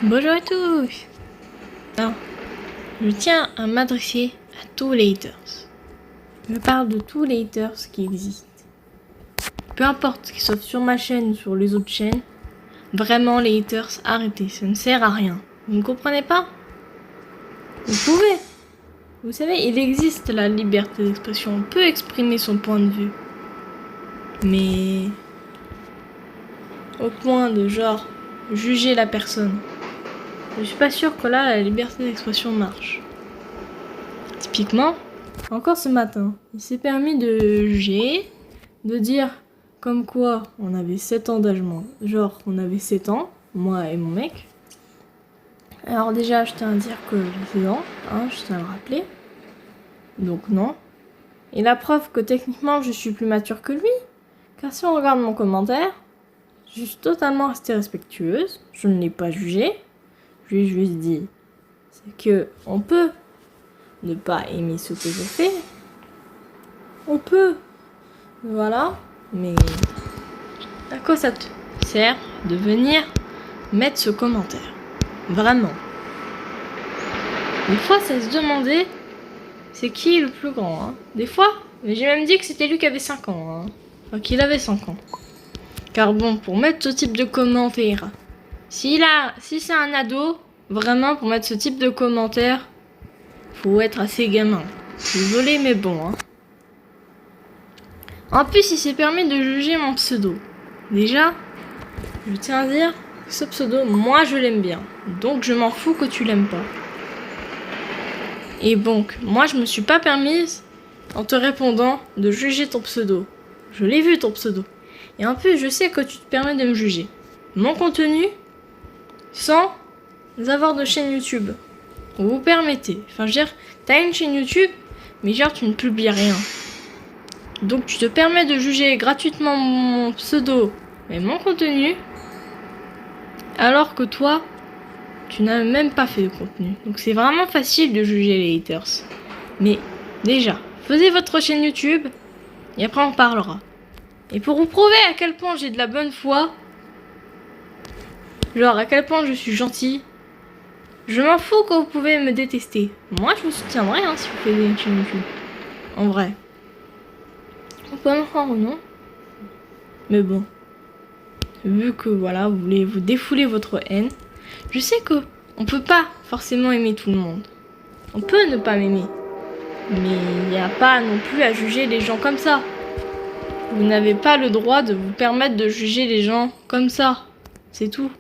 Bonjour à tous. Alors, je tiens à m'adresser à tous les haters. Je parle de tous les haters qui existent. Peu importe qu'ils soient sur ma chaîne ou sur les autres chaînes, vraiment les haters, arrêtez, ça ne sert à rien. Vous ne comprenez pas? Vous pouvez. Vous savez, il existe la liberté d'expression, on peut exprimer son point de vue. Mais au point de genre juger la personne. Je suis pas sûre que là la liberté d'expression marche. Typiquement, encore ce matin, il s'est permis de juger, de dire comme quoi on avait 7 ans d'âge moins. Genre on avait 7 ans, moi et mon mec. Alors déjà je tiens à dire que j'ai 16 ans, je tiens à le rappeler. Donc non. Et la preuve que techniquement je suis plus mature que lui. Car si on regarde mon commentaire, je suis totalement restée respectueuse, je ne l'ai pas jugé. Je lui ai juste dit, c'est que on peut ne pas aimer ce que je fais. On peut. Voilà. Mais à quoi ça te sert de venir mettre ce commentaire? Vraiment. Des fois, ça se demandait, c'est qui le plus grand, Des fois, mais j'ai même dit que c'était lui qui avait 5 ans, Enfin, qu'il avait 5 ans. Car bon, pour mettre ce type de commentaire, si c'est un ado, vraiment, pour mettre ce type de commentaire, faut être assez gamin. Désolé, mais bon, En plus, il s'est permis de juger mon pseudo. Déjà, je tiens à dire que ce pseudo, moi, je l'aime bien. Donc, je m'en fous que tu l'aimes pas. Et donc, moi, je me suis pas permise, en te répondant, de juger ton pseudo. Je l'ai vu, ton pseudo. Et en plus, je sais que tu te permets de me juger. Mon contenu, sans avoir de chaîne YouTube. Vous vous permettez. Enfin, je veux dire, t'as une chaîne YouTube, mais genre, tu ne publies rien. Donc, tu te permets de juger gratuitement mon pseudo et mon contenu, alors que toi, tu n'as même pas fait de contenu. Donc, c'est vraiment facile de juger les haters. Mais, déjà, faisez votre chaîne YouTube, et après, on parlera. Et pour vous prouver à quel point j'ai de la bonne foi, genre à quel point je suis gentil, je m'en fous que vous pouvez me détester. Moi, je vous soutiendrai si vous faites une chaîne YouTube. En vrai. Vous pouvez me croire ou non. Mais bon. Vu que voilà, vous voulez vous défouler votre haine, je sais que on peut pas forcément aimer tout le monde. On peut ne pas m'aimer. Mais il n'y a pas non plus à juger les gens comme ça. Vous n'avez pas le droit de vous permettre de juger les gens comme ça. C'est tout.